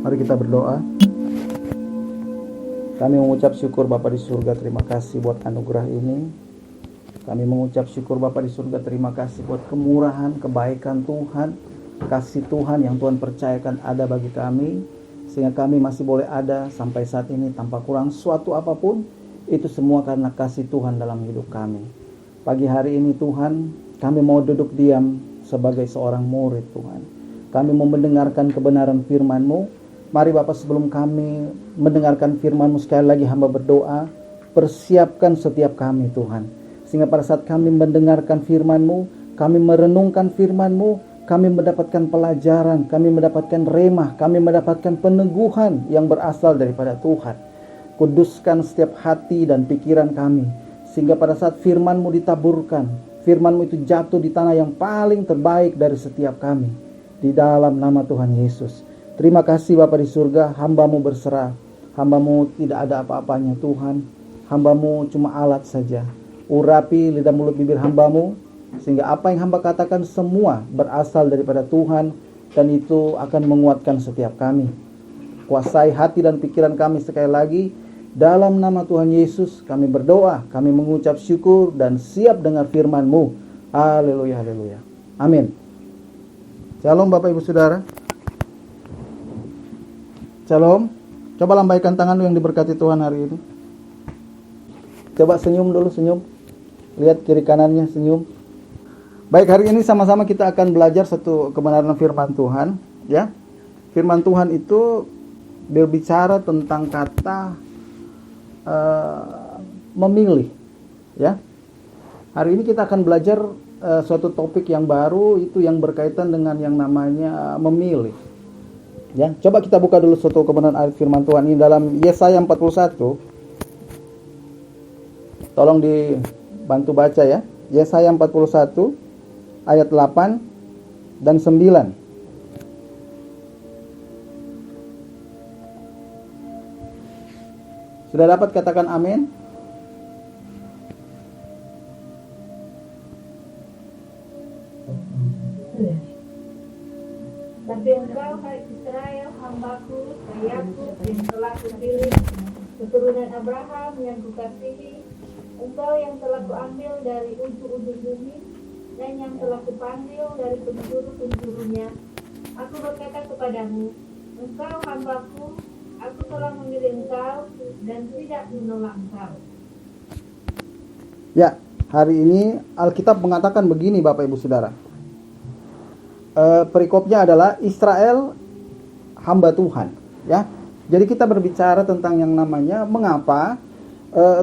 Mari kita berdoa. Kami mengucap syukur Bapa di surga, terima kasih buat anugerah ini. Kami mengucap syukur Bapa di surga, terima kasih buat kemurahan, kebaikan Tuhan, kasih Tuhan yang Tuhan percayakan ada bagi kami, sehingga kami masih boleh ada sampai saat ini tanpa kurang suatu apapun. Itu semua karena kasih Tuhan dalam hidup kami. Pagi hari ini Tuhan, kami mau duduk diam sebagai seorang murid Tuhan. Kami mau mendengarkan kebenaran firman-Mu. Mari Bapak, sebelum kami mendengarkan firman-Mu, sekali lagi hamba berdoa, persiapkan setiap kami Tuhan, sehingga pada saat kami mendengarkan firman-Mu, kami merenungkan firman-Mu, kami mendapatkan pelajaran, kami mendapatkan remah, kami mendapatkan peneguhan yang berasal daripada Tuhan. Kuduskan setiap hati dan pikiran kami, sehingga pada saat firman-Mu ditaburkan, firman-Mu itu jatuh di tanah yang paling terbaik dari setiap kami. Di dalam nama Tuhan Yesus. Terima kasih Bapa di surga, hamba-Mu berserah. Hamba-Mu tidak ada apa-apanya Tuhan. Hamba-Mu cuma alat saja. Urapi lidah mulut bibir hamba-Mu, sehingga apa yang hamba katakan semua berasal daripada Tuhan, dan itu akan menguatkan setiap kami. Kuasai hati dan pikiran kami sekali lagi. Dalam nama Tuhan Yesus kami berdoa, kami mengucap syukur dan siap dengar firman-Mu. Haleluya, haleluya. Amin. Shalom Bapak Ibu Saudara. Shalom. Coba lambaikan tangan lu yang diberkati Tuhan hari ini. Coba senyum dulu, senyum. Lihat kiri kanannya, senyum. Baik, hari ini sama-sama kita akan belajar satu kebenaran firman Tuhan, ya. Firman Tuhan itu berbicara tentang kata memilih, ya. Hari ini kita akan belajar suatu topik yang baru, itu yang berkaitan dengan yang namanya memilih. Ya, coba kita buka dulu suatu kebenaran ayat firman Tuhan ini dalam Yesaya 41. Tolong dibantu baca ya. Yesaya 41 ayat 8 dan 9. Sudah dapat katakan amin? Tapi engkau, hai Israel, hambaku, Yakub yang telah kupilih, keturunan Abraham yang kukasihi, engkau yang telah kuambil dari ujung-ujung bumi, dan yang telah kupanggil dari penjuru-penjurunya. Aku berkata kepadamu, engkau hambaku, aku telah memilih engkau, dan tidak menolak engkau. Ya, hari ini Alkitab mengatakan begini Bapak Ibu Saudara. Perikopnya adalah Israel hamba Tuhan, ya. Jadi kita berbicara tentang yang namanya mengapa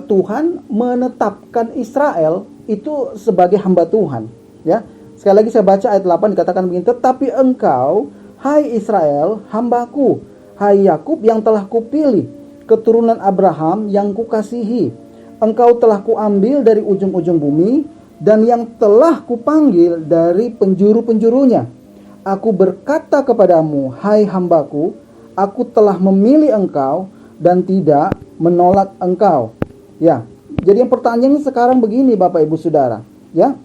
Tuhan menetapkan Israel itu sebagai hamba Tuhan, ya. Sekali lagi saya baca ayat 8 dikatakan begini, tetapi engkau, hai Israel, hambaku, hai Yakub yang telah kupilih, keturunan Abraham yang kukasihi, engkau telah kuambil dari ujung-ujung bumi, dan yang telah kupanggil dari penjuru-penjurunya. Aku berkata kepadamu, hai hambaku, aku telah memilih engkau dan tidak menolak engkau. Ya, jadi yang pertanyaannya sekarang begini Bapak Ibu Saudara, ya.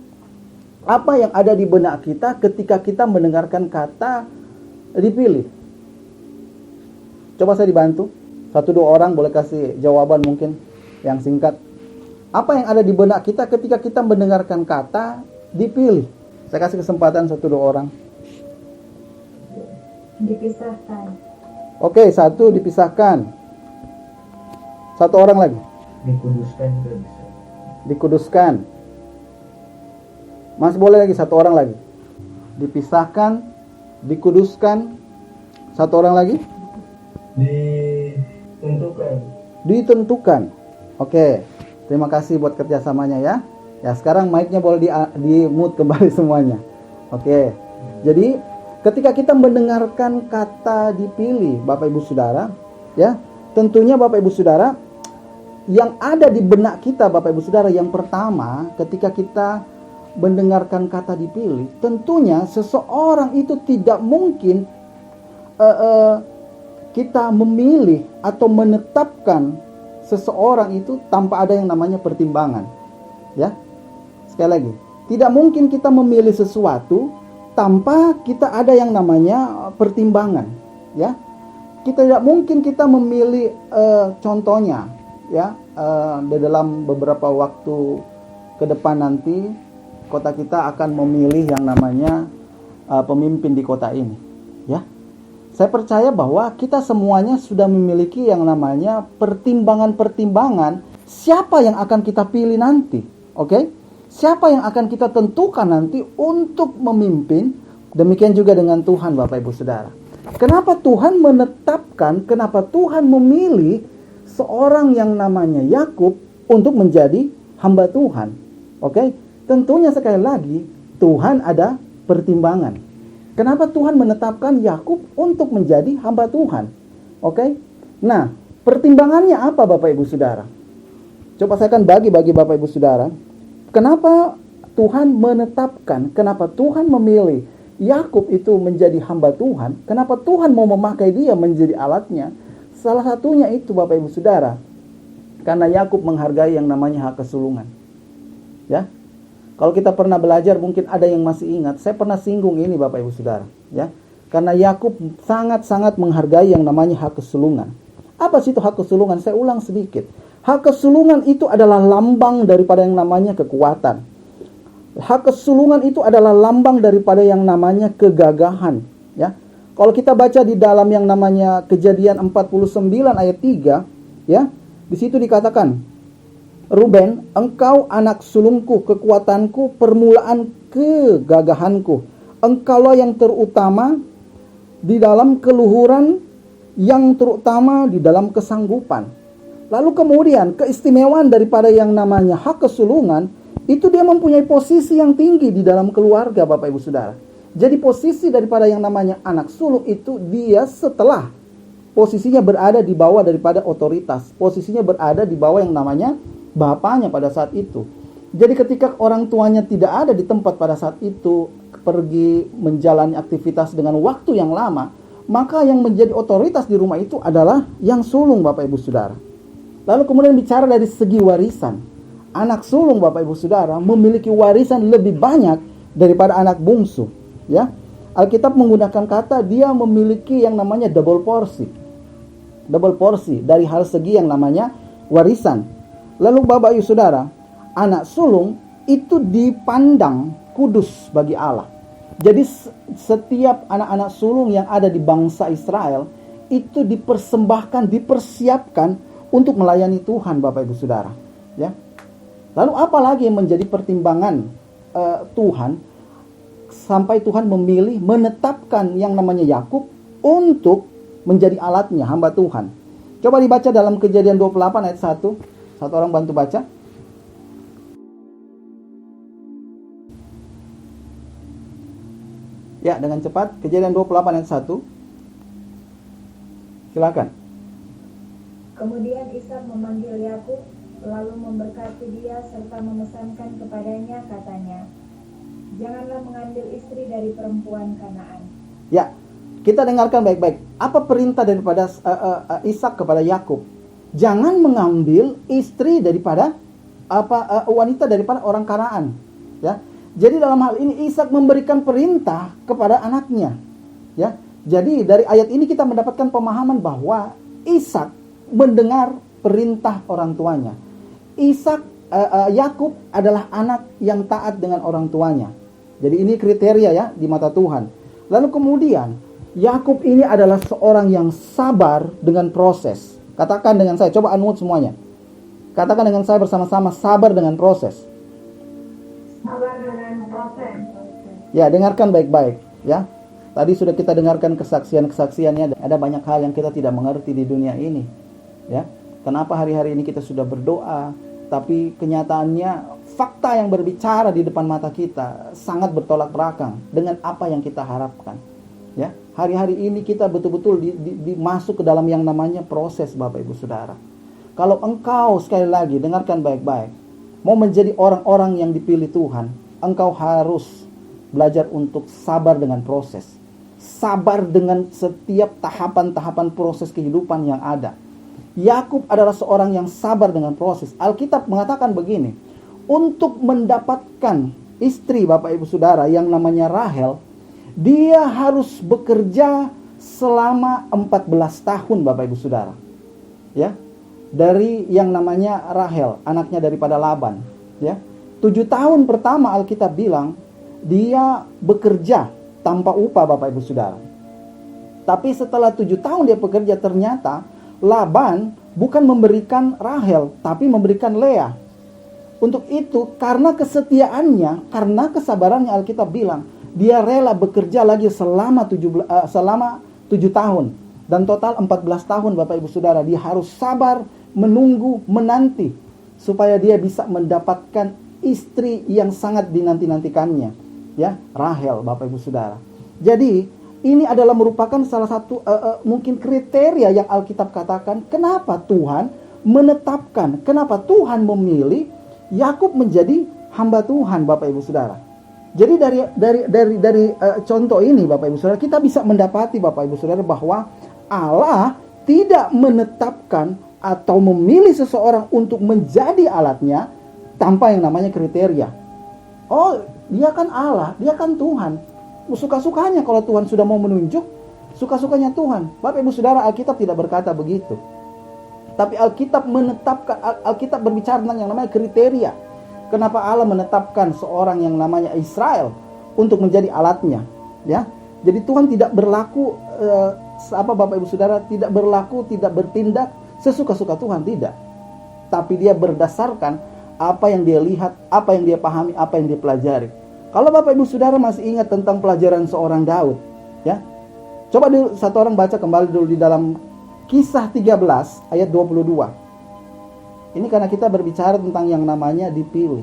Apa yang ada di benak kita ketika kita mendengarkan kata dipilih? Coba saya dibantu. 1-2 orang boleh kasih jawaban mungkin yang singkat. Apa yang ada di benak kita ketika kita mendengarkan kata dipilih? Saya kasih kesempatan 1-2 orang. Dipisahkan. Oke, 1 dipisahkan. 1 orang lagi. Dikuduskan juga bisa. Dikuduskan. Mas boleh lagi 1 orang lagi. Dipisahkan, dikuduskan. 1 orang lagi. Ditentukan. Ditentukan. Oke. Terima kasih buat kerjasamanya ya. Ya, sekarang mic-nya boleh di mute kembali semuanya. Oke. Jadi ketika kita mendengarkan kata dipilih Bapak Ibu Saudara, ya, tentunya Bapak Ibu Saudara, yang ada di benak kita Bapak Ibu Saudara, yang pertama ketika kita mendengarkan kata dipilih, tentunya seseorang itu tidak mungkin kita memilih atau menetapkan seseorang itu tanpa ada yang namanya pertimbangan. Ya, sekali lagi, tidak mungkin kita memilih sesuatu tanpa kita ada yang namanya pertimbangan. Ya, tidak mungkin kita memilih contohnya ya di dalam beberapa waktu ke depan nanti kota kita akan memilih yang namanya pemimpin di kota ini ya. Saya percaya bahwa kita semuanya sudah memiliki yang namanya pertimbangan-pertimbangan siapa yang akan kita pilih nanti. Oke? Siapa yang akan kita tentukan nanti untuk memimpin. Demikian juga dengan Tuhan, Bapak Ibu Saudara. Kenapa Tuhan menetapkan, kenapa Tuhan memilih seorang yang namanya Yakub untuk menjadi hamba Tuhan? Oke? Tentunya sekali lagi Tuhan ada pertimbangan. Kenapa Tuhan menetapkan Yakub untuk menjadi hamba Tuhan? Oke? Nah, pertimbangannya apa Bapak Ibu Saudara? Coba saya akan bagi Bapak Ibu Saudara. Kenapa Tuhan menetapkan, kenapa Tuhan memilih Yakub itu menjadi hamba Tuhan? Kenapa Tuhan mau memakai dia menjadi alatnya? Salah satunya itu Bapak Ibu Saudara, karena Yakub menghargai yang namanya hak kesulungan. Ya. Kalau kita pernah belajar, mungkin ada yang masih ingat, saya pernah singgung ini Bapak Ibu Saudara, ya. Karena Yakub sangat-sangat menghargai yang namanya hak kesulungan. Apa sih itu hak kesulungan? Saya ulang sedikit. Hak kesulungan itu adalah lambang daripada yang namanya kekuatan. Hak kesulungan itu adalah lambang daripada yang namanya kegagahan, ya. Kalau kita baca di dalam yang namanya Kejadian 49 ayat 3, ya, di situ dikatakan, Ruben, engkau anak sulungku, kekuatanku, permulaan kegagahanku. Engkaulah yang terutama di dalam keluhuran, yang terutama di dalam kesanggupan. Lalu kemudian keistimewaan daripada yang namanya hak kesulungan, itu dia mempunyai posisi yang tinggi di dalam keluarga Bapak Ibu Saudara. Jadi posisi daripada yang namanya anak sulung itu dia setelah posisinya berada di bawah daripada otoritas. Posisinya berada di bawah yang namanya bapaknya pada saat itu. Jadi ketika orang tuanya tidak ada di tempat pada saat itu, pergi menjalani aktivitas dengan waktu yang lama, maka yang menjadi otoritas di rumah itu adalah yang sulung Bapak Ibu Saudara. Lalu kemudian bicara dari segi warisan. Anak sulung Bapak Ibu Saudara memiliki warisan lebih banyak daripada anak bungsu, ya. Alkitab menggunakan kata dia memiliki yang namanya double porsi. Double porsi dari hal segi yang namanya warisan. Lalu Bapak Ibu Saudara, anak sulung itu dipandang kudus bagi Allah. Jadi setiap anak-anak sulung yang ada di bangsa Israel itu dipersembahkan, dipersiapkan untuk melayani Tuhan Bapak Ibu Saudara. Ya. Lalu apa lagi yang menjadi pertimbangan Tuhan sampai Tuhan memilih menetapkan yang namanya Yakub untuk menjadi alatnya, hamba Tuhan. Coba dibaca dalam Kejadian 28 ayat 1. Satu orang bantu baca. Ya, dengan cepat. Kejadian 28 ayat 1. Silakan. Kemudian Ishak memanggil Yakub, lalu memberkati dia serta memesankan kepadanya, katanya, janganlah mengambil istri dari perempuan Kanaan. Ya, kita dengarkan baik-baik. Apa perintah daripada Ishak kepada Yakub? Jangan mengambil istri daripada wanita daripada orang Kanaan, ya. Jadi dalam hal ini Ishak memberikan perintah kepada anaknya, ya. Jadi dari ayat ini kita mendapatkan pemahaman bahwa Ishak mendengar perintah orang tuanya. Yakub adalah anak yang taat dengan orang tuanya. Jadi ini kriteria ya di mata Tuhan. Lalu kemudian Yakub ini adalah seorang yang sabar dengan proses. Katakan dengan saya, coba unmute semuanya. Katakan dengan saya bersama-sama, sabar dengan proses. Sabar dengan proses. Ya, dengarkan baik-baik ya. Tadi sudah kita dengarkan kesaksian-kesaksiannya. Ada banyak hal yang kita tidak mengerti di dunia ini. Ya. Kenapa hari-hari ini kita sudah berdoa, tapi kenyataannya fakta yang berbicara di depan mata kita sangat bertolak belakang dengan apa yang kita harapkan. Ya, hari-hari ini kita betul-betul masuk ke dalam yang namanya proses Bapak Ibu Saudara. Kalau engkau sekali lagi dengarkan baik-baik, mau menjadi orang-orang yang dipilih Tuhan, engkau harus belajar untuk sabar dengan proses. Sabar dengan setiap tahapan-tahapan proses kehidupan yang ada. Yakub adalah seorang yang sabar dengan proses. Alkitab mengatakan begini, untuk mendapatkan istri Bapak Ibu Saudara yang namanya Rahel, dia harus bekerja selama 14 tahun Bapak Ibu Saudara. Ya. Dari yang namanya Rahel, anaknya daripada Laban, ya. 7 tahun pertama Alkitab bilang dia bekerja tanpa upah Bapak Ibu Saudara. Tapi setelah 7 tahun dia bekerja, ternyata Laban bukan memberikan Rahel, tapi memberikan Lea. Untuk itu, karena kesetiaannya, karena kesabarannya, Alkitab bilang dia rela bekerja lagi selama 7 tahun. Dan total 14 tahun Bapak Ibu Saudara. Dia harus sabar, menunggu, menanti, supaya dia bisa mendapatkan istri yang sangat dinanti-nantikannya, ya, Rahel Bapak Ibu Saudara. Jadi ini adalah merupakan salah satu mungkin kriteria yang Alkitab katakan kenapa Tuhan menetapkan, kenapa Tuhan memilih Yakub menjadi hamba Tuhan Bapak Ibu Saudara. Jadi dari contoh ini Bapak Ibu Saudara, kita bisa mendapati Bapak Ibu Saudara bahwa Allah tidak menetapkan atau memilih seseorang untuk menjadi alatnya tanpa yang namanya kriteria. Oh, dia kan Allah, dia kan Tuhan. Suka-sukanya kalau Tuhan sudah mau menunjuk, suka-sukanya Tuhan. Bapak Ibu Saudara, Alkitab tidak berkata begitu. Tapi Alkitab menetapkan, Alkitab berbicara tentang yang namanya kriteria. Kenapa Allah menetapkan seorang yang namanya Israel untuk menjadi alatnya, ya? Jadi Tuhan tidak berlaku Bapak Ibu Saudara, tidak berlaku, tidak bertindak sesuka-suka Tuhan, tidak. Tapi dia berdasarkan apa yang dia lihat, apa yang dia pahami, apa yang dia pelajari. Kalau Bapak Ibu Saudara masih ingat tentang pelajaran seorang Daud, ya. Coba dulu satu orang baca kembali dulu di dalam Kisah 13 ayat 22. Ini karena kita berbicara tentang yang namanya dipilih.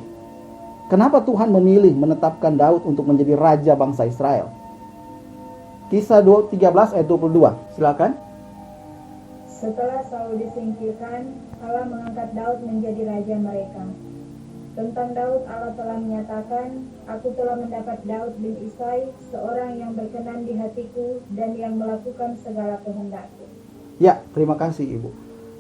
Kenapa Tuhan memilih menetapkan Daud untuk menjadi raja bangsa Israel? Kisah 13 ayat 22. Silakan. Setelah Saul disingkirkan, Allah mengangkat Daud menjadi raja mereka. Tentang Daud, Allah telah menyatakan, Aku telah mendapat Daud bin Isai, seorang yang berkenan di hatiku dan yang melakukan segala kehendakku. Ya, terima kasih Ibu.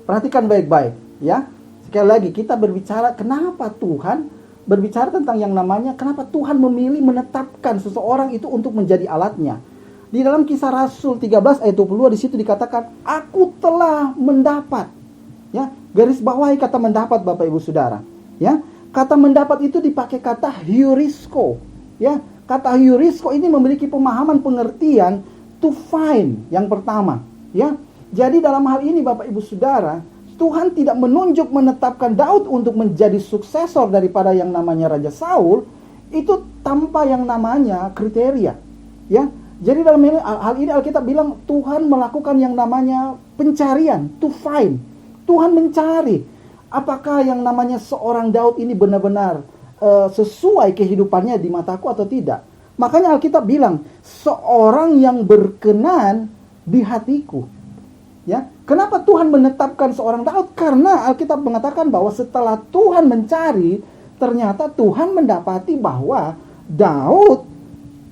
Perhatikan baik-baik, ya. Sekali lagi kita berbicara kenapa Tuhan berbicara tentang yang namanya kenapa Tuhan memilih menetapkan seseorang itu untuk menjadi alatnya. Di dalam Kisah Rasul 13 ayat 22 di situ dikatakan, Aku telah mendapat. Ya, garis bawahi kata mendapat Bapak Ibu Saudara. Ya, kata mendapat itu dipakai kata heurisko. Ya, kata heurisko ini memiliki pemahaman pengertian to find yang pertama. Ya, jadi dalam hal ini Bapak Ibu Saudara, Tuhan tidak menunjuk menetapkan Daud untuk menjadi suksesor daripada yang namanya Raja Saul itu tanpa yang namanya kriteria. Ya, jadi dalam hal ini Alkitab bilang Tuhan melakukan yang namanya pencarian, to find. Tuhan mencari apakah yang namanya seorang Daud ini benar-benar sesuai kehidupannya di mataku atau tidak. Makanya Alkitab bilang seorang yang berkenan di hatiku. Ya, kenapa Tuhan menetapkan seorang Daud? Karena Alkitab mengatakan bahwa setelah Tuhan mencari, ternyata Tuhan mendapati bahwa Daud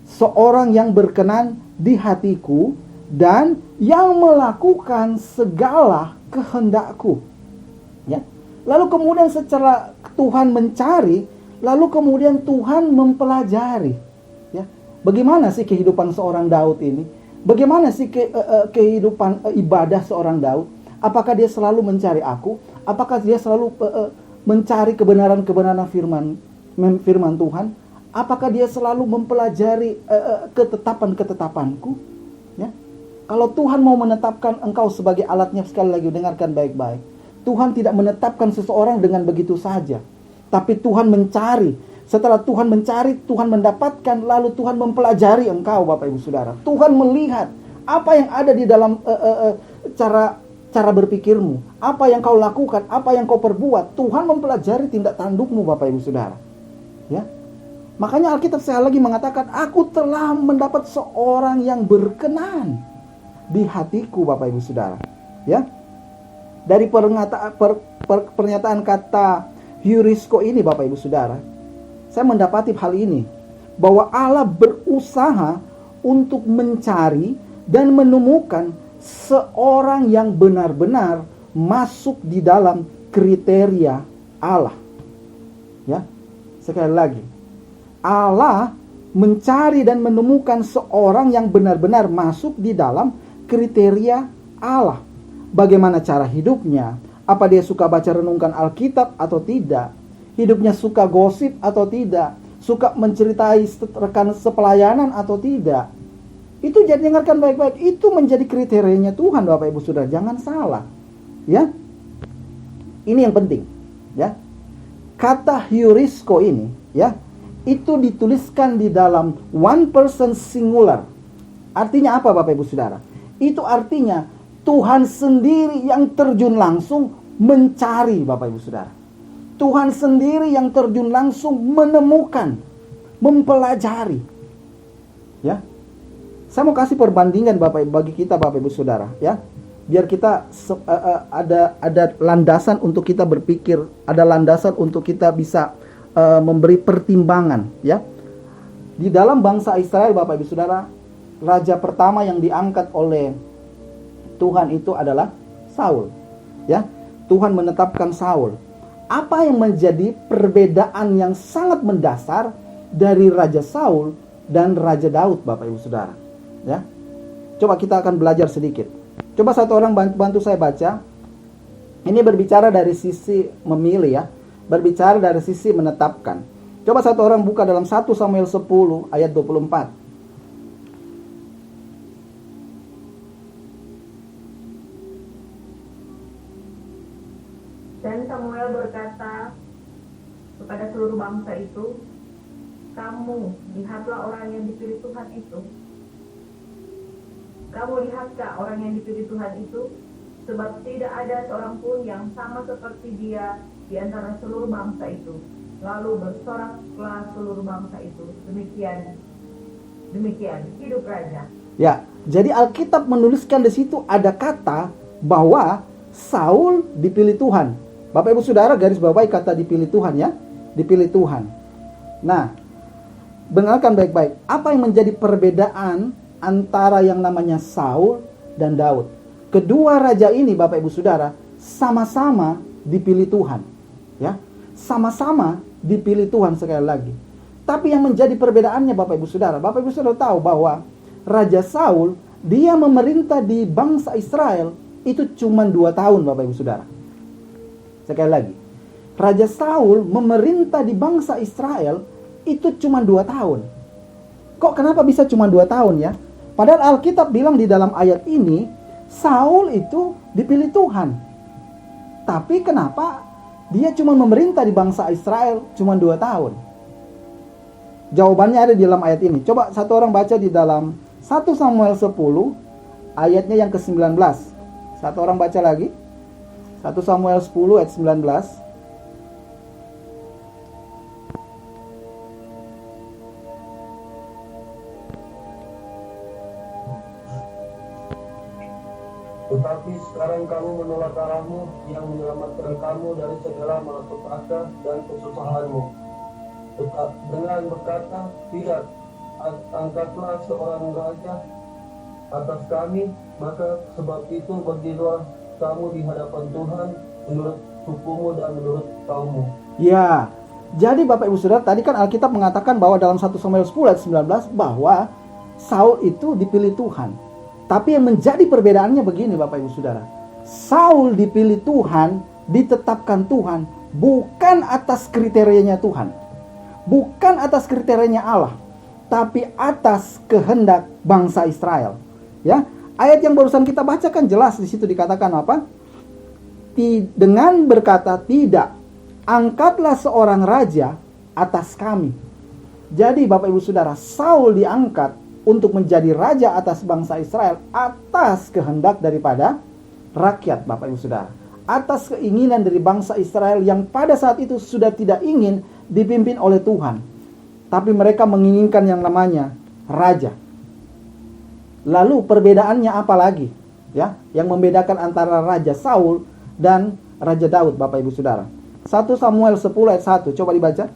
seorang yang berkenan di hatiku dan yang melakukan segala kehendakku. Ya. Lalu kemudian setelah Tuhan mencari, lalu kemudian Tuhan mempelajari. Ya. Bagaimana sih kehidupan seorang Daud ini? Bagaimana sih kehidupan ibadah seorang Daud? Apakah dia selalu mencari aku? Apakah dia selalu mencari kebenaran-kebenaran firman Tuhan? Apakah dia selalu mempelajari ketetapan-ketetapanku? Ya? Kalau Tuhan mau menetapkan engkau sebagai alatnya, sekali lagi dengarkan baik-baik. Tuhan tidak menetapkan seseorang dengan begitu saja. Tapi Tuhan mencari. Setelah Tuhan mencari, Tuhan mendapatkan, lalu Tuhan mempelajari engkau Bapak Ibu Saudara. Tuhan melihat apa yang ada di dalam cara berpikirmu. Apa yang kau lakukan, apa yang kau perbuat. Tuhan mempelajari tindak tandukmu Bapak Ibu Saudara. Ya. Makanya Alkitab sekali lagi mengatakan, Aku telah mendapat seorang yang berkenan di hatiku Bapak Ibu Saudara. Ya. Dari pernyataan kata heurisko ini Bapak Ibu Saudara, saya mendapati hal ini, bahwa Allah berusaha untuk mencari dan menemukan seorang yang benar-benar masuk di dalam kriteria Allah. Ya, sekali lagi, Allah mencari dan menemukan seorang yang benar-benar masuk di dalam kriteria Allah. Bagaimana cara hidupnya? Apa dia suka baca renungkan Alkitab atau tidak? Hidupnya suka gosip atau tidak? Suka menceritai rekan sepelayanan atau tidak? Itu jadi dengarkan baik-baik. Itu menjadi kriterianya Tuhan, Bapak Ibu Saudara. Jangan salah. Ya. Ini yang penting, ya. Kata heurisko ini, ya, itu dituliskan di dalam one person singular. Artinya apa, Bapak Ibu Saudara? Itu artinya Tuhan sendiri yang terjun langsung mencari, Bapak Ibu Saudara. Tuhan sendiri yang terjun langsung menemukan, mempelajari. Ya. Saya mau kasih perbandingan bagi kita, Bapak Ibu Saudara, ya. Biar kita ada landasan untuk kita berpikir, ada landasan untuk kita bisa memberi pertimbangan, ya. Di dalam bangsa Israel, Bapak Ibu Saudara, raja pertama yang diangkat oleh Tuhan itu adalah Saul, ya. Tuhan menetapkan Saul. Apa yang menjadi perbedaan yang sangat mendasar dari Raja Saul dan Raja Daud, Bapak Ibu Saudara, ya. Coba kita akan belajar sedikit. Coba satu orang bantu saya baca. Ini berbicara dari sisi memilih, ya. Berbicara dari sisi menetapkan. Coba satu orang buka dalam 1 Samuel 10 ayat 24. Dan Samuel berkata kepada seluruh bangsa itu, kamu lihatlah orang yang dipilih Tuhan itu. Kamu lihatkah orang yang dipilih Tuhan itu? Sebab tidak ada seorang pun yang sama seperti dia di antara seluruh bangsa itu. Lalu bersoraklah seluruh bangsa itu. Demikian hidup raja. Ya, jadi Alkitab menuliskan di situ ada kata bahwa Saul dipilih Tuhan. Bapak Ibu Saudara garis bawahi kata dipilih Tuhan, ya. Dipilih Tuhan. Nah, dengarkan baik-baik. Apa yang menjadi perbedaan antara yang namanya Saul dan Daud? Kedua raja ini, Bapak Ibu Saudara, sama-sama dipilih Tuhan, ya. Sama-sama dipilih Tuhan sekali lagi. Tapi yang menjadi perbedaannya, Bapak Ibu Saudara tahu bahwa Raja Saul, dia memerintah di bangsa Israel itu cuma 2 tahun, Bapak Ibu Saudara. Sekali lagi, Raja Saul memerintah di bangsa Israel itu cuma 2 tahun. Kok kenapa bisa cuma 2 tahun, ya? Padahal Alkitab bilang di dalam ayat ini, Saul itu dipilih Tuhan. Tapi kenapa dia cuma memerintah di bangsa Israel cuma 2 tahun? Jawabannya ada di dalam ayat ini. Coba satu orang baca di dalam 1 Samuel 10 ayatnya yang ke-19. Satu orang baca lagi. 1 Samuel 10 ayat 19. Tetapi sekarang kamu menolak Allahmu yang menyelamatkan kamu dari segala malapetaka dan kesusahanmu. Tetap dengan berkata, tidak, angkatlah seorang raja atas kami, maka sebab itu berdirilah kamu di hadapan Tuhan menurut sukumu dan menurut kaummu. Ya, jadi Bapak Ibu Saudara, tadi kan Alkitab mengatakan bahwa dalam 1 Samuel 10 ayat 19 bahwa Saul itu dipilih Tuhan. Tapi yang menjadi perbedaannya begini, Bapak Ibu Saudara. Saul dipilih Tuhan, ditetapkan Tuhan, bukan atas kriterianya Tuhan. Bukan atas kriterianya Allah, tapi atas kehendak bangsa Israel. Ya, ayat yang barusan kita bacakan jelas di situ dikatakan apa? Dengan berkata, tidak, angkatlah seorang raja atas kami. Jadi Bapak Ibu Saudara, Saul diangkat untuk menjadi raja atas bangsa Israel atas kehendak daripada rakyat, Bapak Ibu Saudara. Atas keinginan dari bangsa Israel yang pada saat itu sudah tidak ingin dipimpin oleh Tuhan. Tapi mereka menginginkan yang namanya raja. Lalu perbedaannya apa lagi? Ya, yang membedakan antara Raja Saul dan Raja Daud, Bapak Ibu Saudara. 1 Samuel 10 ayat 1, coba dibaca.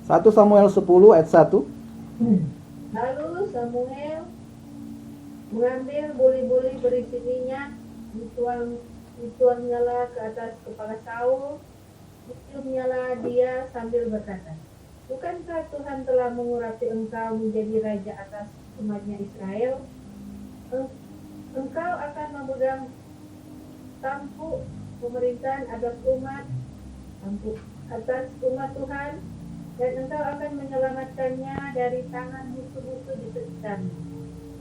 Satu Samuel 10 ayat 1. Lalu Samuel mengambil buli-buli berisi minyak, dituang dituangnya ke atas kepala Saul, diciumnya dia sambil berkata, "Bukankah Tuhan telah mengurapi engkau menjadi raja atas umatnya Israel? Engkau akan memegang tampuk pemerintahan atas umat Tuhan, dan engkau akan menyelamatkannya dari tangan musuh-musuh di sekitarnya.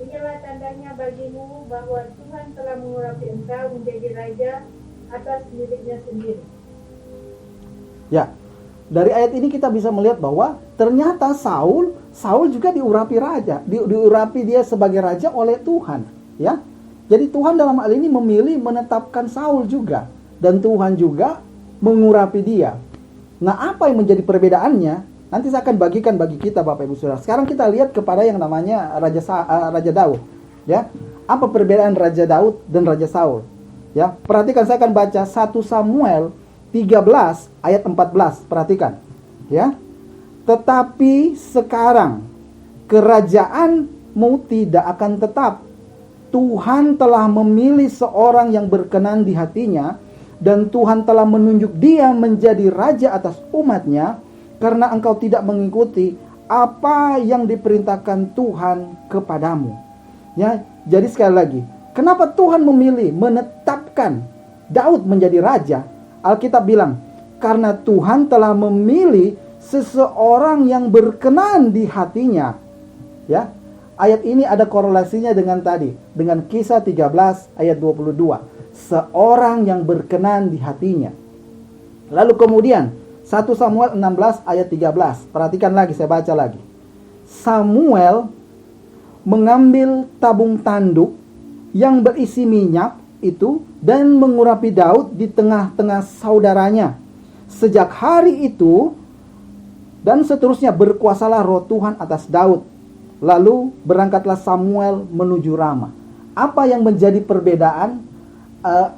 Inilah tandanya bagimu bahwa Tuhan telah mengurapi engkau menjadi raja atas miliknya sendiri." Ya, dari ayat ini kita bisa melihat bahwa ternyata Saul juga diurapi raja, diurapi dia sebagai raja oleh Tuhan, ya. Jadi Tuhan dalam hal ini memilih menetapkan Saul juga, dan Tuhan juga mengurapi dia. Nah, apa yang menjadi perbedaannya? Nanti saya akan bagikan bagi kita, Bapak Ibu Saudara. Sekarang kita lihat kepada yang namanya Raja Daud, ya. Apa perbedaan Raja Daud dan Raja Saul? Ya, perhatikan, saya akan baca 1 Samuel 13 ayat 14. Perhatikan, ya. Tetapi sekarang kerajaanmu tidak akan tetap. Tuhan telah memilih seorang yang berkenan di hatinya, dan Tuhan telah menunjuk dia menjadi raja atas umatnya, karena engkau tidak mengikuti apa yang diperintahkan Tuhan kepadamu. Ya, jadi sekali lagi, kenapa Tuhan memilih menetapkan Daud menjadi raja? Alkitab bilang, karena Tuhan telah memilih seseorang yang berkenan di hatinya. Ya, ayat ini ada korelasinya dengan tadi, dengan Kisah 13 ayat 22. Seorang yang berkenan di hatinya. Lalu kemudian 1 Samuel 16 ayat 13. Perhatikan lagi, saya baca lagi. Samuel mengambil tabung tanduk yang berisi minyak itu dan mengurapi Daud di tengah-tengah saudaranya. Sejak hari itu dan seterusnya berkuasalah roh Tuhan atas Daud. Lalu berangkatlah Samuel menuju Rama. Apa yang menjadi perbedaan?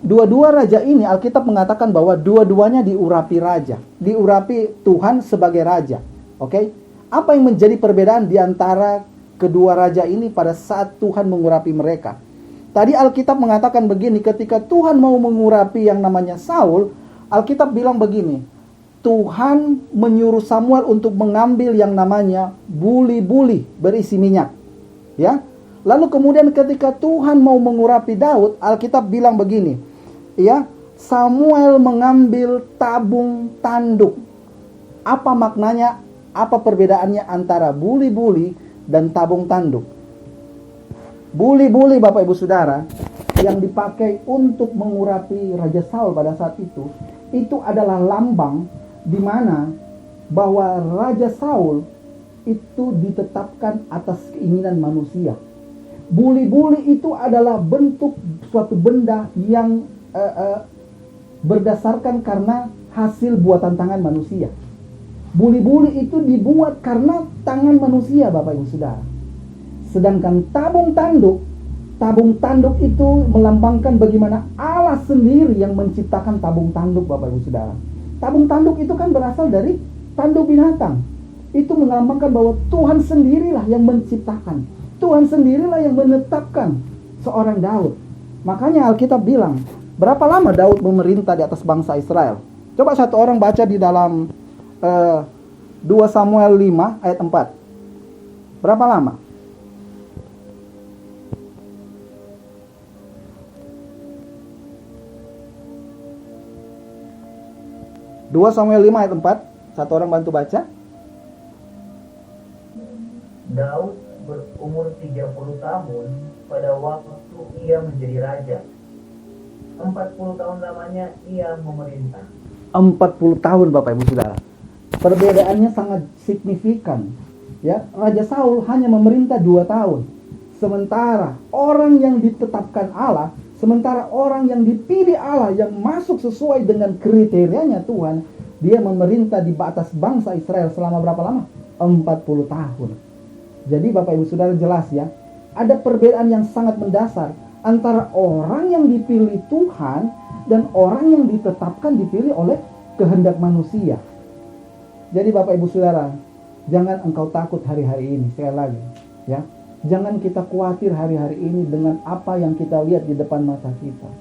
Dua-dua raja ini Alkitab mengatakan bahwa dua-duanya diurapi raja, diurapi Tuhan sebagai raja. Oke? Apa yang menjadi perbedaan di antara kedua raja ini pada saat Tuhan mengurapi mereka? Tadi Alkitab mengatakan begini, ketika Tuhan mau mengurapi yang namanya Saul, Alkitab bilang begini, Tuhan menyuruh Samuel untuk mengambil yang namanya buli-buli berisi minyak. Ya. Lalu kemudian ketika Tuhan mau mengurapi Daud, Alkitab bilang begini, ya, Samuel mengambil tabung tanduk. Apa maknanya? Apa perbedaannya antara buli-buli dan tabung tanduk? Buli-buli, Bapak Ibu Saudara, yang dipakai untuk mengurapi Raja Saul pada saat itu adalah lambang di mana bahwa Raja Saul itu ditetapkan atas keinginan manusia. Buli-buli itu adalah bentuk suatu benda yang berdasarkan karena hasil buatan tangan manusia. Buli-buli itu dibuat karena tangan manusia, Bapak Ibu Saudara. Sedangkan tabung tanduk itu melambangkan bagaimana Allah sendiri yang menciptakan tabung tanduk, Bapak Ibu Saudara. Tabung tanduk itu kan berasal dari tanduk binatang. Itu melambangkan bahwa Tuhan sendirilah yang menciptakan. Tuhan sendirilah yang menetapkan seorang Daud. Makanya Alkitab bilang, berapa lama Daud memerintah di atas bangsa Israel? Coba satu orang baca di dalam 2 Samuel 5 ayat 4. Berapa lama? Dua Samuel 5 ayat 4. Satu orang bantu baca. Daud berumur 30 tahun pada waktu ia menjadi raja. 40 tahun lamanya ia memerintah. 40 tahun, Bapak Ibu Saudara. Perbedaannya sangat signifikan. Ya, Raja Saul hanya memerintah 2 tahun. Sementara orang yang ditetapkan Allah, sementara orang yang dipilih Allah, yang masuk sesuai dengan kriterianya Tuhan, dia memerintah di atas bangsa Israel selama berapa lama? 40 tahun. Jadi Bapak Ibu Saudara jelas ya, ada perbedaan yang sangat mendasar antara orang yang dipilih Tuhan dan orang yang ditetapkan dipilih oleh kehendak manusia. Jadi Bapak Ibu Saudara, jangan engkau takut hari-hari ini. Sekali lagi ya, jangan kita khawatir hari-hari ini dengan apa yang kita lihat di depan mata kita.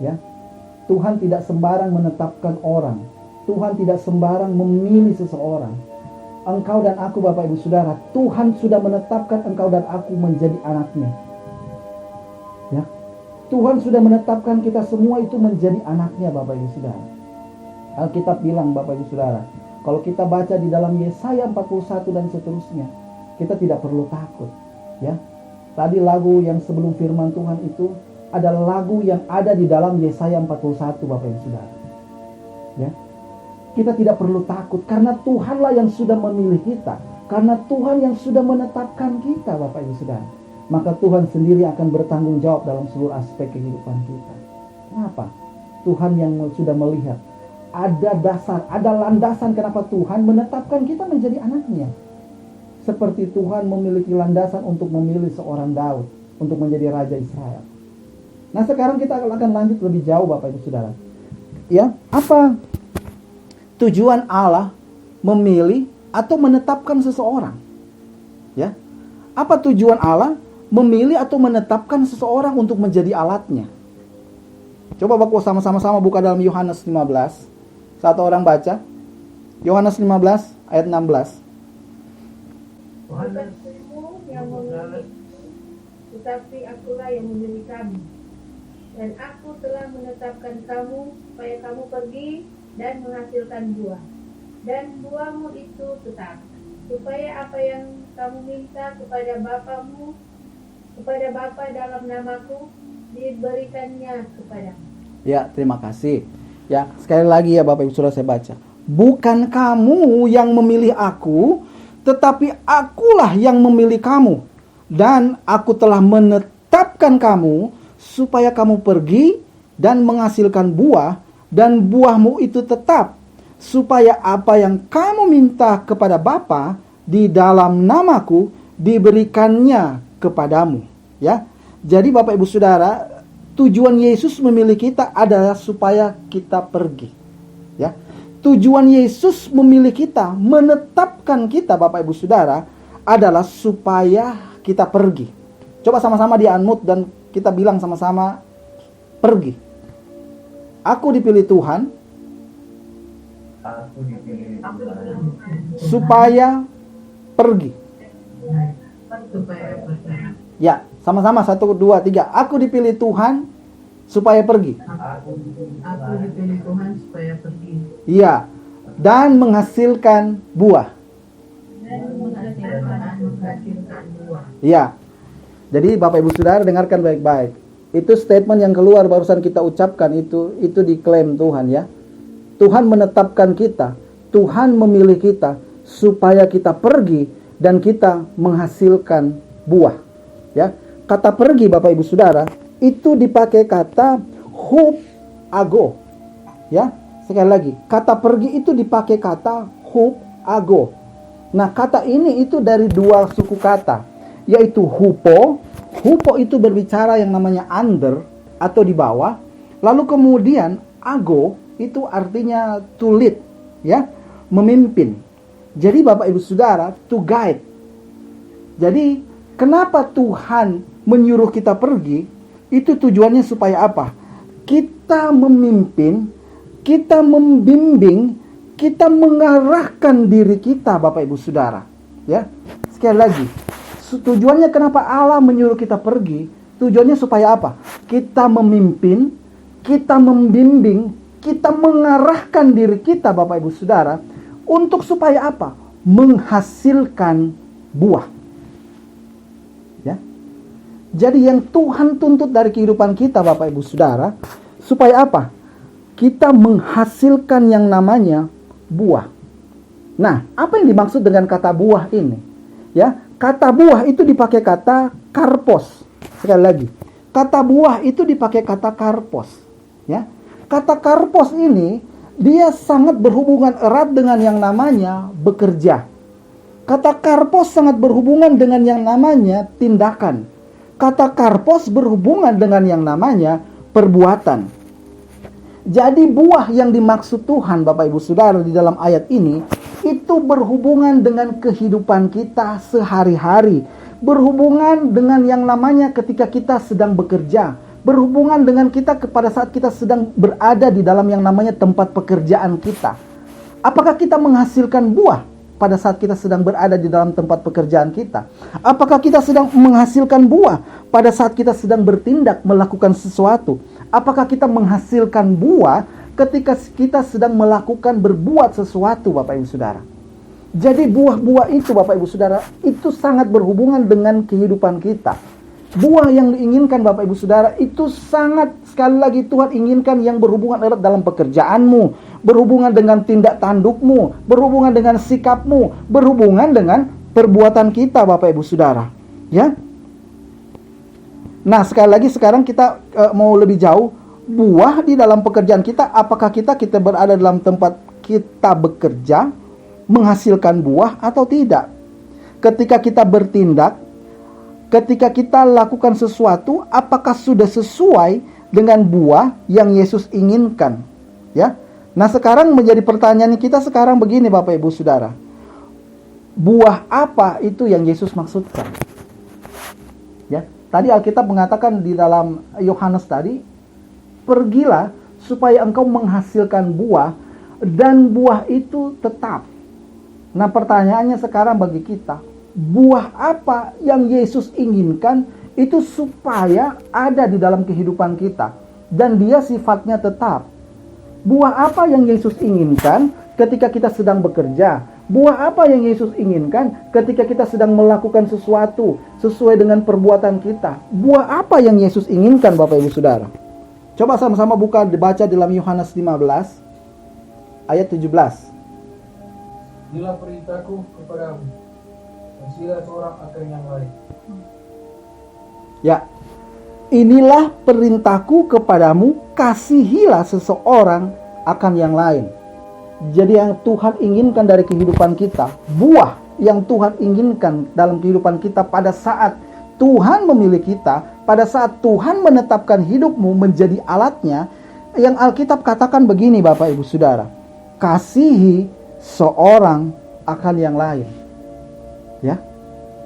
Ya, Tuhan tidak sembarang menetapkan orang. Tuhan tidak sembarang memilih seseorang. Engkau dan aku, Bapak Ibu Saudara, Tuhan sudah menetapkan engkau dan aku menjadi anaknya. Ya, Tuhan sudah menetapkan kita semua itu menjadi anaknya, Bapak Ibu Saudara. Alkitab bilang, Bapak Ibu Saudara, kalau kita baca di dalam Yesaya 41 dan seterusnya, kita tidak perlu takut. Ya, tadi lagu yang sebelum firman Tuhan itu adalah lagu yang ada di dalam Yesaya 41, Bapak Ibu Saudara. Ya, kita tidak perlu takut karena Tuhanlah yang sudah memilih kita. Karena Tuhan yang sudah menetapkan kita, Bapak Ibu Saudara. Maka Tuhan sendiri akan bertanggung jawab dalam seluruh aspek kehidupan kita. Kenapa? Tuhan yang sudah melihat. Ada dasar, ada landasan kenapa Tuhan menetapkan kita menjadi anaknya. Seperti Tuhan memiliki landasan untuk memilih seorang Daud untuk menjadi Raja Israel. Nah, sekarang kita akan lanjut lebih jauh, Bapak Ibu Saudara. Ya, apa tujuan Allah memilih atau menetapkan seseorang? Ya, apa tujuan Allah memilih atau menetapkan seseorang untuk menjadi alatnya? Coba Bapak sama-sama buka dalam Yohanes 15. Satu orang baca. Yohanes 15 ayat 16. Bukan kamu yang memilih, tetapi akulah yang memilih kamu. Dan aku telah menetapkan kamu supaya kamu pergi dan menghasilkan buah. Dan buahmu itu tetap, supaya apa yang kamu minta kepada Bapa dalam namaku, diberikannya kepadamu. Ya, terima kasih. Ya, sekali lagi ya Bapak Ibu Saudara, saya baca. Bukan kamu yang memilih aku, tetapi akulah yang memilih kamu. Dan aku telah menetapkan kamu supaya kamu pergi dan menghasilkan buah, dan buahmu itu tetap, supaya apa yang kamu minta kepada Bapa di dalam namaku diberikannya kepadamu. Ya, jadi Bapak Ibu Saudara, tujuan Yesus memilih kita adalah supaya kita pergi. Ya, tujuan Yesus memilih kita, menetapkan kita, Bapak Ibu Saudara, adalah supaya kita pergi. Coba sama-sama di-unmute dan kita bilang sama-sama, pergi. Aku dipilih Tuhan supaya pergi. Ya, sama-sama 1, 2, 3. Aku dipilih Tuhan supaya pergi. Aku dipilih Tuhan supaya pergi. Iya, dan menghasilkan buah. Iya. Jadi Bapak Ibu Saudara dengarkan baik-baik. Itu statement yang keluar barusan kita ucapkan itu diklaim Tuhan ya. Tuhan menetapkan kita, Tuhan memilih kita supaya kita pergi dan kita menghasilkan buah. Ya, kata pergi Bapak Ibu Saudara itu dipakai kata hupago. Ya, sekali lagi, kata pergi itu dipakai kata hupago. Nah, kata ini itu dari dua suku kata, yaitu hupo. Hupo itu berbicara yang namanya under atau di bawah. Lalu kemudian ago itu artinya to lead, ya, memimpin. Jadi Bapak Ibu Saudara, to guide. Jadi kenapa Tuhan menyuruh kita pergi? Itu tujuannya supaya apa? Kita memimpin, kita membimbing, kita mengarahkan diri kita, Bapak Ibu Saudara. Ya, sekali lagi, tujuannya kenapa Allah menyuruh kita pergi? Tujuannya supaya apa? Kita memimpin, kita membimbing, kita mengarahkan diri kita, Bapak Ibu Saudara, untuk supaya apa? Menghasilkan buah. Ya. Jadi yang Tuhan tuntut dari kehidupan kita, Bapak Ibu Saudara, supaya apa? Kita menghasilkan yang namanya buah. Nah, apa yang dimaksud dengan kata buah ini? Ya, kata buah itu dipakai kata karpos. Sekali lagi, kata buah itu dipakai kata karpos. Ya, kata karpos ini dia sangat berhubungan erat dengan yang namanya bekerja. Kata karpos sangat berhubungan dengan yang namanya tindakan. Kata karpos berhubungan dengan yang namanya perbuatan. Jadi buah yang dimaksud Tuhan, Bapak Ibu Saudara, di dalam ayat ini itu berhubungan dengan kehidupan kita sehari-hari, berhubungan dengan yang namanya ketika kita sedang bekerja, Berhubungan dengan kita pada saat kita sedang berada di dalam yang namanya tempat pekerjaan kita. Apakah kita menghasilkan buah pada saat kita sedang berada di dalam tempat pekerjaan kita? Apakah kita sedang menghasilkan buah pada saat kita sedang bertindak melakukan sesuatu? Apakah kita menghasilkan buah ketika kita sedang melakukan berbuat sesuatu, Bapak Ibu Saudara? Jadi buah-buah itu, Bapak Ibu Saudara, itu sangat berhubungan dengan kehidupan kita. Buah yang diinginkan, Bapak Ibu Saudara, itu sangat, sekali lagi, Tuhan inginkan yang berhubungan erat dalam pekerjaanmu, berhubungan dengan tindak tandukmu, berhubungan dengan sikapmu, berhubungan dengan perbuatan kita, Bapak Ibu Saudara. Ya. Nah, sekali lagi sekarang kita mau lebih jauh, buah di dalam pekerjaan kita, apakah kita berada dalam tempat kita bekerja, menghasilkan buah atau tidak? Ketika kita bertindak, ketika kita lakukan sesuatu, apakah sudah sesuai dengan buah yang Yesus inginkan? Ya. Nah, sekarang menjadi pertanyaan kita sekarang begini, Bapak Ibu Saudara. Buah apa itu yang Yesus maksudkan? Ya. Tadi Alkitab mengatakan di dalam Yohanes tadi, pergilah supaya engkau menghasilkan buah dan buah itu tetap. Nah, pertanyaannya sekarang bagi kita, buah apa yang Yesus inginkan itu supaya ada di dalam kehidupan kita dan dia sifatnya tetap? Buah apa yang Yesus inginkan ketika kita sedang bekerja? Buah apa yang Yesus inginkan ketika kita sedang melakukan sesuatu sesuai dengan perbuatan kita? Buah apa yang Yesus inginkan, Bapak Ibu Saudara? Coba sama-sama baca dalam Yohanes 15 ayat 17. Inilah perintahku kepadamu, kasihilah seorang akan yang lain. Ya, inilah perintahku kepadamu, kasihilah seseorang akan yang lain. Jadi yang Tuhan inginkan dari kehidupan kita, buah yang Tuhan inginkan dalam kehidupan kita pada saat Tuhan memilih kita, pada saat Tuhan menetapkan hidupmu menjadi alatnya, yang Alkitab katakan begini, Bapak Ibu Saudara, kasihi seorang akan yang lain. Ya.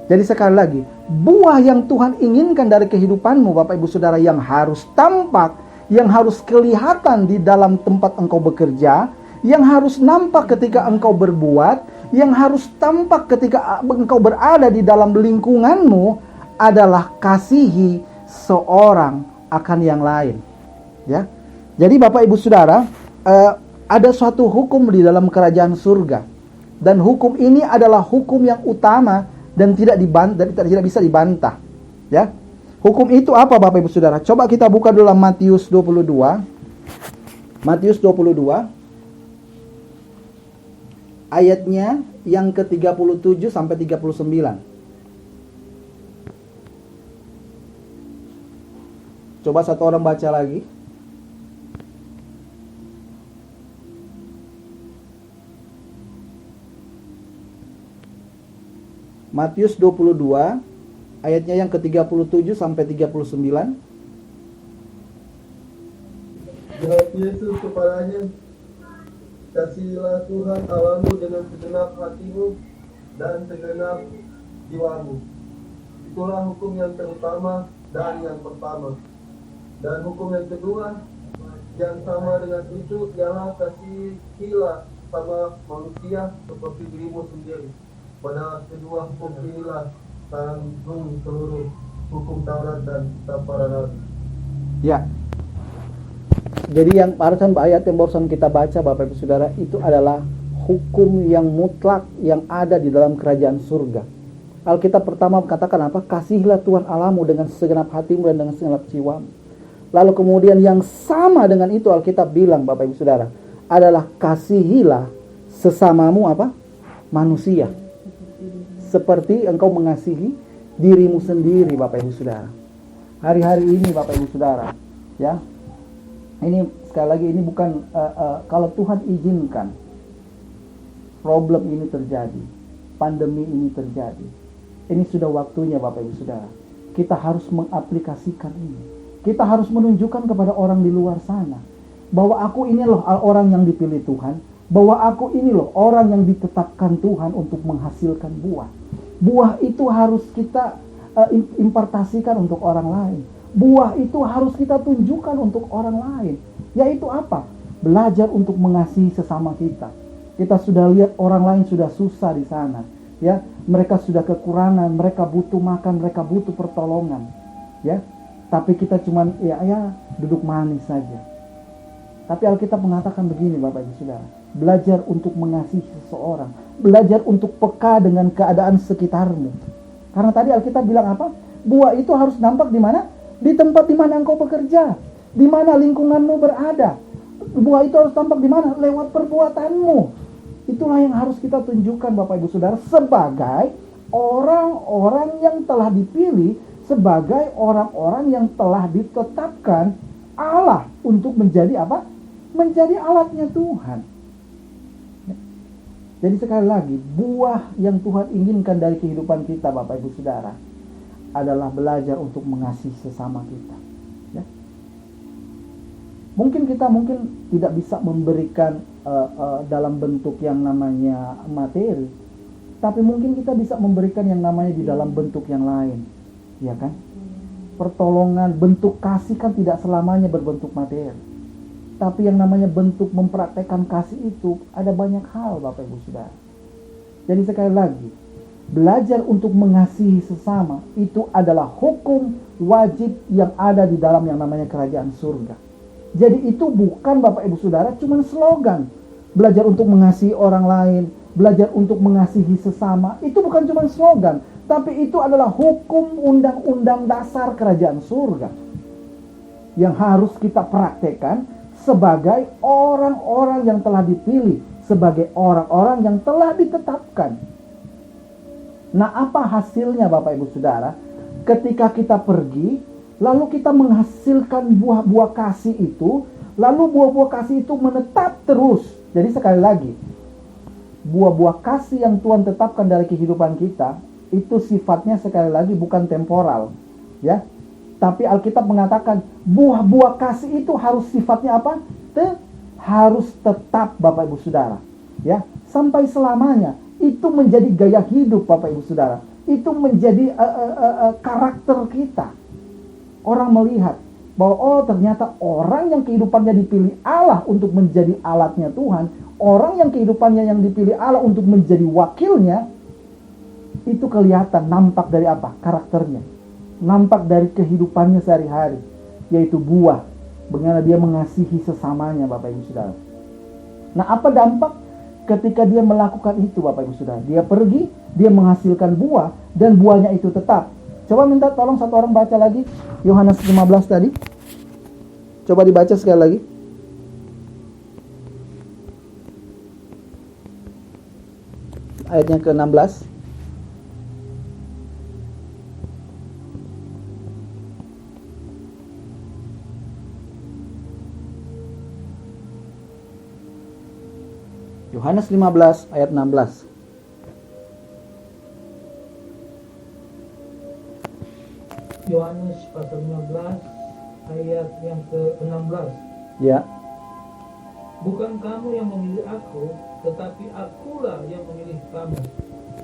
Jadi sekali lagi, buah yang Tuhan inginkan dari kehidupanmu, Bapak Ibu Saudara, yang harus tampak, yang harus kelihatan di dalam tempat engkau bekerja, yang harus nampak ketika engkau berbuat, yang harus tampak ketika engkau berada di dalam lingkunganmu adalah kasihi seorang akan yang lain. Ya. Jadi Bapak Ibu Saudara, ada suatu hukum di dalam kerajaan surga, dan hukum ini adalah hukum yang utama dan tidak bisa dibantah. Ya. Hukum itu apa, Bapak Ibu Saudara? Coba kita buka dalam Matius 22. Matius 22 ayatnya yang ke-37 sampai 39. Coba satu orang baca lagi. Matius 22 ayatnya yang ke-37 sampai 39. Jawab Yesus kepadanya, kasihilah Tuhan Allahmu dengan segenap hatimu dan segenap jiwamu. Itulah hukum yang terutama dan yang pertama. Dan hukum yang kedua yang sama dengan itu ialah kasihilah sama manusia seperti dirimu sendiri. Pada kedua hukum inilah tanggung seluruh hukum Taurat dan kitab para nabi. Ya. Jadi yang barusan ayat yang barusan kita baca, Bapak Ibu Saudara, itu adalah hukum yang mutlak yang ada di dalam kerajaan surga. Alkitab pertama katakan apa? Kasihilah Tuhan Allahmu dengan segenap hatimu dan dengan segenap jiwamu. Lalu kemudian yang sama dengan itu Alkitab bilang, Bapak Ibu Saudara, adalah kasihilah sesamamu apa? Manusia. Seperti engkau mengasihi dirimu sendiri, Bapak Ibu Saudara. Hari-hari ini, Bapak Ibu Saudara, ya. Ini sekali lagi, ini bukan kalau Tuhan izinkan problem ini terjadi, pandemi ini terjadi, ini sudah waktunya, Bapak Ibu Saudara. Kita harus mengaplikasikan ini. Kita harus menunjukkan kepada orang di luar sana bahwa aku ini loh orang yang dipilih Tuhan, bahwa aku ini loh orang yang ditetapkan Tuhan untuk menghasilkan buah. Buah itu harus kita impartasikan untuk orang lain. buah itu harus kita tunjukkan untuk orang lain. Yaitu apa? Belajar untuk mengasihi sesama kita. Kita sudah lihat orang lain sudah susah di sana, ya. Mereka sudah kekurangan, mereka butuh makan, mereka butuh pertolongan, ya. Tapi kita cuman ya duduk manis saja. Tapi Alkitab mengatakan begini, Bapak Ibu Saudara, belajar untuk mengasihi seseorang, belajar untuk peka dengan keadaan sekitarmu. Karena tadi Alkitab bilang apa? Buah itu harus nampak di mana? Di tempat di mana engkau bekerja, di mana lingkunganmu berada. Buah itu harus tampak di mana? Lewat perbuatanmu. Itulah yang harus kita tunjukkan, Bapak Ibu Saudara, sebagai orang-orang yang telah dipilih, sebagai orang-orang yang telah ditetapkan Allah untuk menjadi apa? Menjadi alatnya Tuhan. Jadi sekali lagi, buah yang Tuhan inginkan dari kehidupan kita, Bapak Ibu Saudara, adalah belajar untuk mengasihi sesama kita. Ya. Mungkin kita tidak bisa memberikan dalam bentuk yang namanya materi, tapi mungkin kita bisa memberikan yang namanya di dalam bentuk yang lain, ya kan? Pertolongan, bentuk kasih kan tidak selamanya berbentuk materi, tapi yang namanya bentuk mempraktekkan kasih itu ada banyak hal, Bapak Ibu Saudara. Jadi sekali lagi, belajar untuk mengasihi sesama itu adalah hukum wajib yang ada di dalam yang namanya kerajaan surga. Jadi itu bukan, Bapak Ibu Saudara, cuma slogan. Belajar untuk mengasihi orang lain, belajar untuk mengasihi sesama, itu bukan cuma slogan, tapi itu adalah hukum undang-undang dasar kerajaan surga yang harus kita praktekkan sebagai orang-orang yang telah dipilih, sebagai orang-orang yang telah ditetapkan. Nah, apa hasilnya, Bapak Ibu Saudara? Ketika kita pergi, lalu kita menghasilkan buah-buah kasih itu, lalu buah-buah kasih itu menetap terus. Jadi sekali lagi, buah-buah kasih yang Tuhan tetapkan dari kehidupan kita, itu sifatnya sekali lagi bukan temporal, ya. Tapi Alkitab mengatakan buah-buah kasih itu harus sifatnya apa? Harus tetap, Bapak Ibu Saudara, ya, sampai selamanya. Itu menjadi gaya hidup, Bapak Ibu Saudara. Itu menjadi karakter kita. Orang melihat bahwa ternyata orang yang kehidupannya dipilih Allah untuk menjadi alatnya Tuhan, orang yang kehidupannya yang dipilih Allah untuk menjadi wakilnya, itu kelihatan, nampak dari apa? Karakternya. Nampak dari kehidupannya sehari-hari, yaitu buah, bagaimana dia mengasihi sesamanya, Bapak Ibu Saudara. Nah, apa dampak ketika dia melakukan itu, Bapak Ibu Saudara? Dia pergi, dia menghasilkan buah, dan buahnya itu tetap. Coba minta tolong satu orang baca lagi Yohanes 15 tadi. Coba dibaca sekali lagi. Ayatnya ke-16. Yohanes 15 ayat 16. Yohanes pasal 15 ayat yang ke-16. Ya. Bukan kamu yang memilih aku, tetapi akulah yang memilih kamu.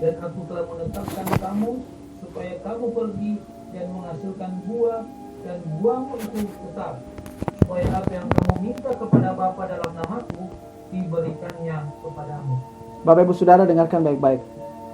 Dan aku telah menetapkan kamu supaya kamu pergi dan menghasilkan buah, dan buahmu itu tetap, supaya apa yang kamu minta kepada Bapa dalam namaku diberikannya kepadamu. Bapak Ibu Saudara, dengarkan baik-baik.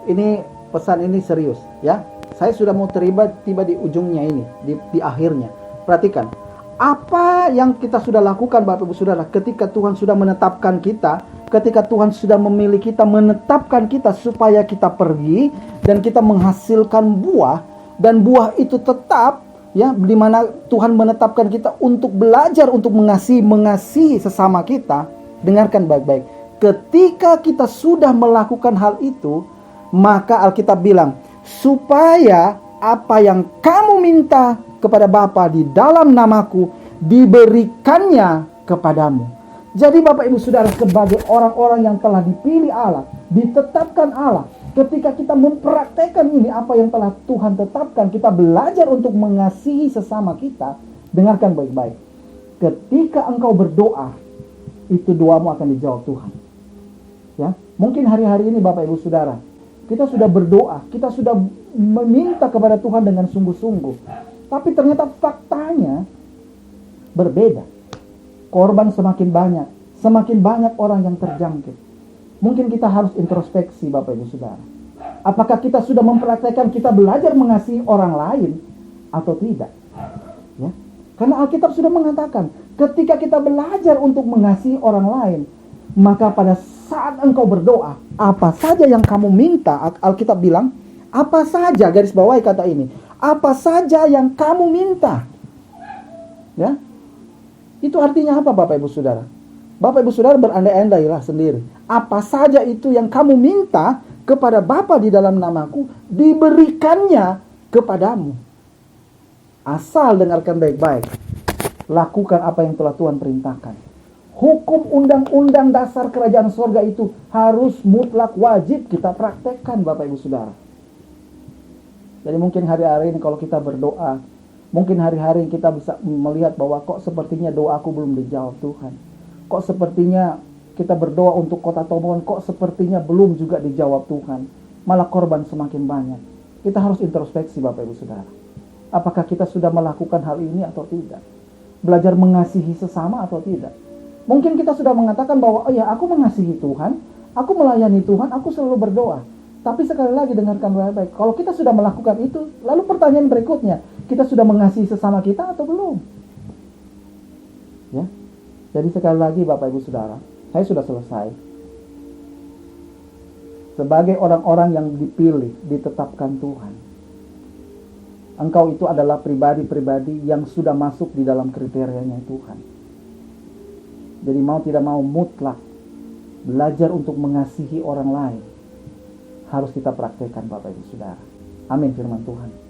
Ini pesan ini serius, ya. Saya sudah mau tiba di ujungnya ini, di akhirnya. Perhatikan, apa yang kita sudah lakukan, Bapak Ibu Saudara, ketika Tuhan sudah menetapkan kita, ketika Tuhan sudah memilih kita, menetapkan kita supaya kita pergi dan kita menghasilkan buah, dan buah itu tetap, ya, di mana Tuhan menetapkan kita untuk belajar untuk mengasihi sesama kita. Dengarkan baik-baik. Ketika kita sudah melakukan hal itu, maka Alkitab bilang, supaya apa yang kamu minta kepada Bapa di dalam namaku diberikannya kepadamu. Jadi Bapak Ibu Saudara, sebagai orang-orang yang telah dipilih Allah, ditetapkan Allah, ketika kita mempraktekkan ini apa yang telah Tuhan tetapkan, kita belajar untuk mengasihi sesama kita. Dengarkan baik-baik. Ketika engkau berdoa, itu doamu akan dijawab Tuhan. Ya, mungkin hari-hari ini Bapak Ibu Saudara, kita sudah berdoa, kita sudah meminta kepada Tuhan dengan sungguh-sungguh. Tapi ternyata faktanya berbeda. Korban semakin banyak orang yang terjangkit. Mungkin kita harus introspeksi Bapak Ibu Saudara. Apakah kita sudah mempraktekkan kita belajar mengasihi orang lain atau tidak? Ya. Karena Alkitab sudah mengatakan, ketika kita belajar untuk mengasihi orang lain, maka pada saat engkau berdoa, apa saja yang kamu minta, Alkitab bilang, apa saja, garis bawahi kata ini, apa saja yang kamu minta. Ya. Itu artinya apa Bapak Ibu Saudara? Bapak Ibu Saudara berandai-andailah sendiri. Apa saja itu yang kamu minta kepada Bapa di dalam namaku, diberikannya kepadamu. Asal dengarkan baik-baik. Lakukan apa yang telah Tuhan perintahkan. Hukum undang-undang dasar kerajaan sorga itu harus mutlak wajib kita praktekkan Bapak Ibu Saudara. Jadi mungkin hari-hari ini kalau kita berdoa, mungkin hari-hari kita bisa melihat bahwa kok sepertinya doaku belum dijawab Tuhan. Kok sepertinya kita berdoa untuk kota Tomohon, kok sepertinya belum juga dijawab Tuhan. Malah korban semakin banyak. Kita harus introspeksi Bapak Ibu Saudara. Apakah kita sudah melakukan hal ini atau tidak? Belajar mengasihi sesama atau tidak? Mungkin kita sudah mengatakan bahwa, oh ya, aku mengasihi Tuhan, aku melayani Tuhan, aku selalu berdoa. Tapi sekali lagi dengarkan baik-baik. Kalau kita sudah melakukan itu, lalu pertanyaan berikutnya, kita sudah mengasihi sesama kita atau belum? Ya. Jadi sekali lagi Bapak Ibu Saudara, saya sudah selesai. Sebagai orang-orang yang dipilih, ditetapkan Tuhan, engkau itu adalah pribadi-pribadi yang sudah masuk di dalam kriterianya Tuhan. Jadi mau tidak mau mutlak belajar untuk mengasihi orang lain harus kita praktekkan Bapak Ibu Saudara. Amin firman Tuhan.